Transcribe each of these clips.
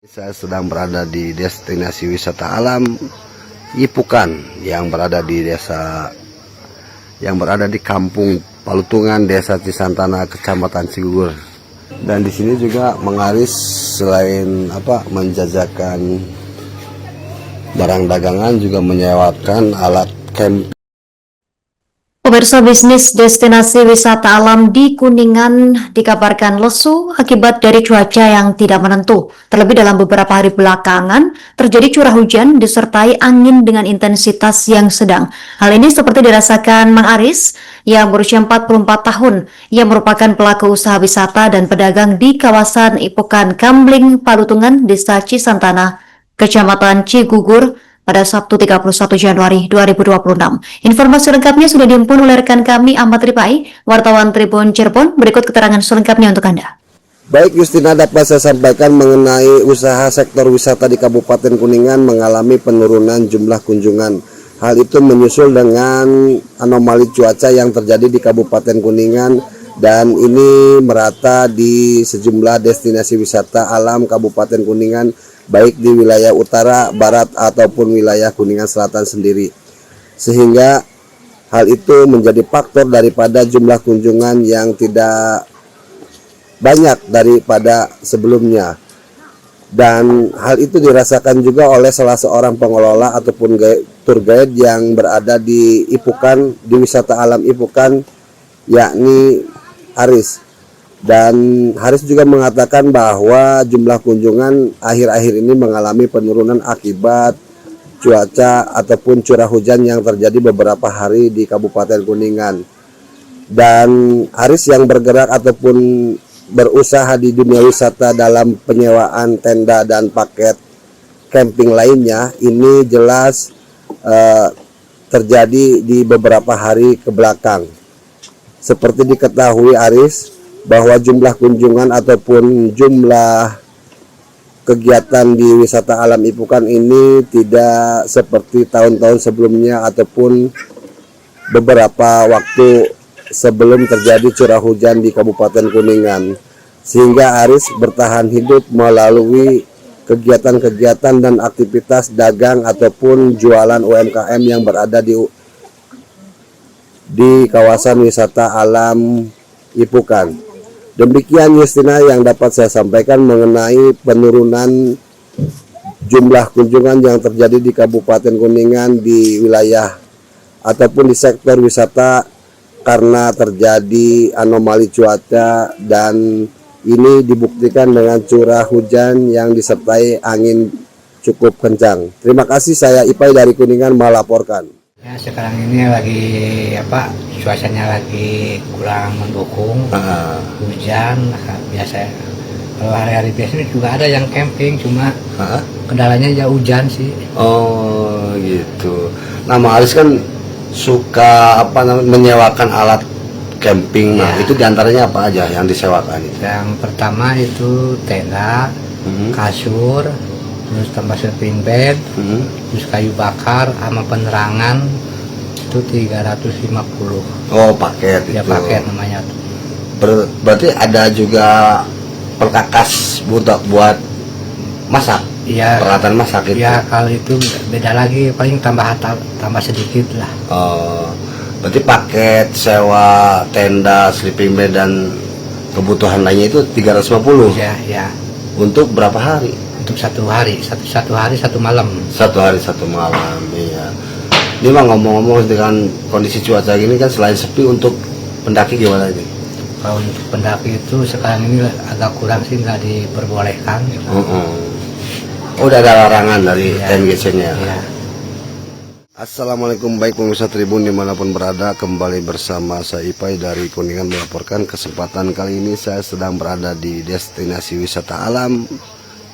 Saya sedang berada di destinasi wisata alam Ipukan yang berada di Kampung Palutungan, Desa Cisantana, Kecamatan Cigugur. Dan di sini juga mengaris selain menjajakan barang dagangan, juga menyewakan alat camping. Pemirsa, bisnis destinasi wisata alam di Kuningan dikabarkan lesu akibat dari cuaca yang tidak menentu. Terlebih dalam beberapa hari belakangan terjadi curah hujan disertai angin dengan intensitas yang sedang. Hal ini seperti dirasakan Mang Aris yang berusia 44 tahun, yang merupakan pelaku usaha wisata dan pedagang di kawasan Ipukan Kambling Palutungan, Desa Cisantana, Kecamatan Cigugur, pada Sabtu 31 Januari 2026. Informasi lengkapnya sudah dihimpun oleh rekan kami Ahmad Ripai, wartawan Tribun Cirebon. Berikut keterangan selengkapnya untuk Anda. Baik Justina, dapat saya sampaikan mengenai usaha sektor wisata di Kabupaten Kuningan mengalami penurunan jumlah kunjungan. Hal itu menyusul dengan anomali cuaca yang terjadi di Kabupaten Kuningan, dan ini merata di sejumlah destinasi wisata alam Kabupaten Kuningan, baik di wilayah utara, barat, ataupun wilayah Kuningan Selatan sendiri. Sehingga hal itu menjadi faktor daripada jumlah kunjungan yang tidak banyak daripada sebelumnya. Dan hal itu dirasakan juga oleh salah seorang pengelola ataupun tour guide yang berada di Ipukan, di wisata alam Ipukan, yakni Haris. Dan Haris juga mengatakan bahwa jumlah kunjungan akhir-akhir ini mengalami penurunan akibat cuaca ataupun curah hujan yang terjadi beberapa hari di Kabupaten Kuningan. Dan Haris yang bergerak ataupun berusaha di dunia wisata dalam penyewaan tenda dan paket camping lainnya, ini jelas terjadi di beberapa hari ke belakang. Seperti diketahui Haris, bahwa jumlah kunjungan ataupun jumlah kegiatan di wisata alam Ipukan ini tidak seperti tahun-tahun sebelumnya ataupun beberapa waktu sebelum terjadi curah hujan di Kabupaten Kuningan, sehingga Haris bertahan hidup melalui kegiatan-kegiatan dan aktivitas dagang ataupun jualan UMKM yang berada di kawasan wisata alam Ipukan. Demikian Justina yang dapat saya sampaikan mengenai penurunan jumlah kunjungan yang terjadi di Kabupaten Kuningan di wilayah ataupun di sektor wisata karena terjadi anomali cuaca, dan ini dibuktikan dengan curah hujan yang disertai angin cukup kencang. Terima kasih, saya Ipai dari Kuningan melaporkan. Ya, sekarang ini lagi cuacanya lagi kurang mendukung, hujan biasa. Kalau hari-hari biasanya juga ada yang camping, cuma kendalanya ya hujan sih. Oh gitu. Nama Aris kan suka menyewakan alat camping. Nah, itu diantaranya apa aja yang disewakan? Yang pertama itu tenda, kasur, terus tambah sleeping bed, terus kayu bakar sama penerangan itu 350. Oh, paket ya, itu. Paket namanya tuh. Berarti ada juga perkakas buat masak. Iya. Peralatan masak itu. Ya, kalau itu beda lagi, paling tambah sedikit lah. Oh, berarti paket sewa tenda, sleeping bed dan kebutuhan lainnya itu 350. Ya. Untuk berapa hari? Untuk satu hari satu malam. Satu hari satu malam, iya. Ini mah ngomong-ngomong dengan kondisi cuaca gini kan, selain sepi, untuk pendaki gimana ini? Kalau untuk pendaki itu sekarang ini agak kurang sih, nggak diperbolehkan. Udah ada larangan dari TNGC-nya. Ya. Assalamualaikum, baik pemirsa Tribun dimanapun berada, kembali bersama saya Ipai dari Kuningan melaporkan. Kesempatan kali ini saya sedang berada di destinasi wisata alam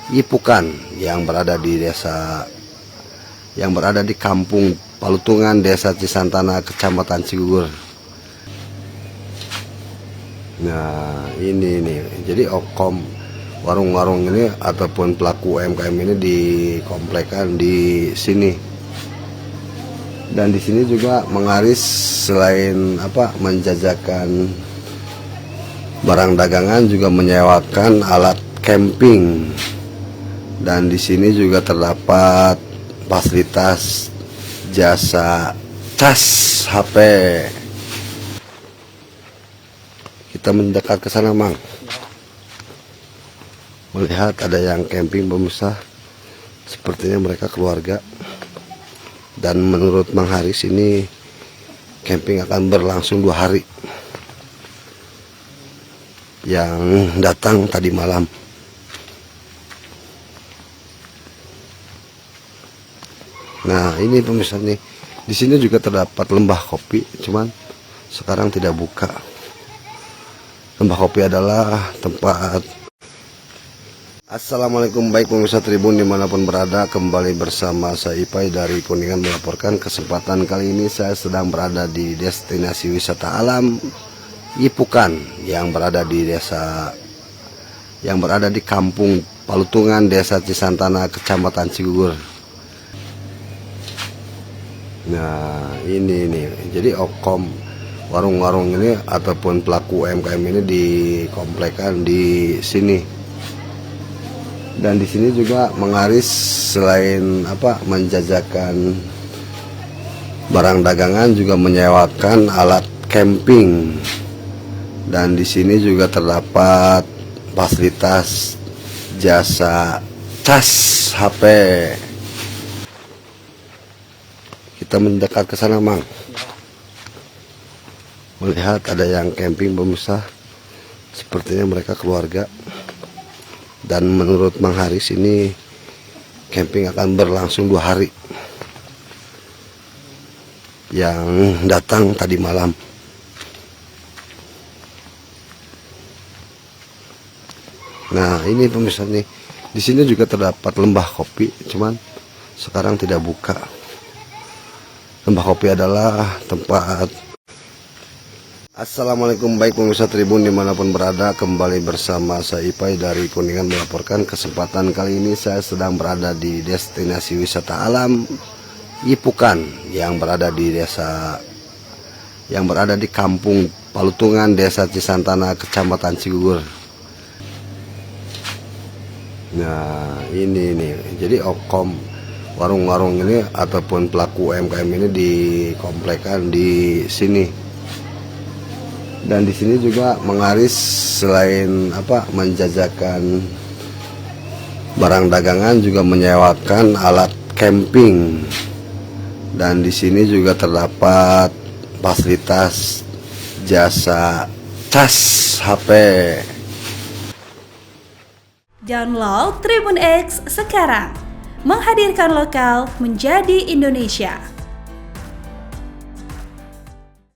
Ipukan yang berada di Kampung Palutungan, Desa Cisantana, Kecamatan Cigugur. Nah, ini jadi warung-warung ini ataupun pelaku UMKM ini dikomplekan di sini. Dan di sini juga mengaris selain menjajakan barang dagangan, juga menyewakan alat camping. Dan di sini juga terdapat fasilitas jasa cas HP. Kita mendekat ke sana, Mang. Melihat ada yang camping pemirsa. Sepertinya mereka keluarga. Dan menurut Mang Haris ini camping akan berlangsung 2 hari. Yang datang tadi malam. Nah, ini pemirsa nih. Di sini juga terdapat lembah kopi, cuman sekarang tidak buka. Lembah kopi adalah tempat. Assalamualaikum, baik pemirsa Tribun dimanapun berada, kembali bersama saya Ipai dari Kuningan melaporkan. Kesempatan kali ini saya sedang berada di destinasi wisata alam Yipukan yang berada di Kampung Palutungan, Desa Cisantana, Kecamatan Cigugur. Nah, ini nih. Jadi Okom warung-warung ini ataupun pelaku UMKM ini dikomplekan di sini. Dan di sini juga mengaris selain menjajakan barang dagangan juga menyewakan alat camping. Dan di sini juga terdapat fasilitas jasa cas HP. Kita mendekat ke sana, Mang. Melihat ada yang camping pemirsa. Sepertinya mereka keluarga. Dan menurut Mang Haris ini camping akan berlangsung 2 hari. Yang datang tadi malam. Nah, ini pemirsa nih. Di sini juga terdapat lembah kopi, cuman sekarang tidak buka. Lembah kopi adalah tempat. Assalamualaikum, baik pemirsa Tribun dimanapun berada, kembali bersama saya Ipai dari Kuningan melaporkan. Kesempatan kali ini saya sedang berada di destinasi wisata alam Yipukan yang berada di Kampung Palutungan, Desa Cisantana, Kecamatan Cigugur. Nah, ini nih. Jadi Okom warung-warung ini ataupun pelaku UMKM ini dikomplekan di sini. Dan di sini juga mengaris selain menjajakan barang dagangan juga menyewakan alat camping. Dan di sini juga terdapat fasilitas jasa cas HP. Download Tribun X sekarang, menghadirkan lokal menjadi Indonesia.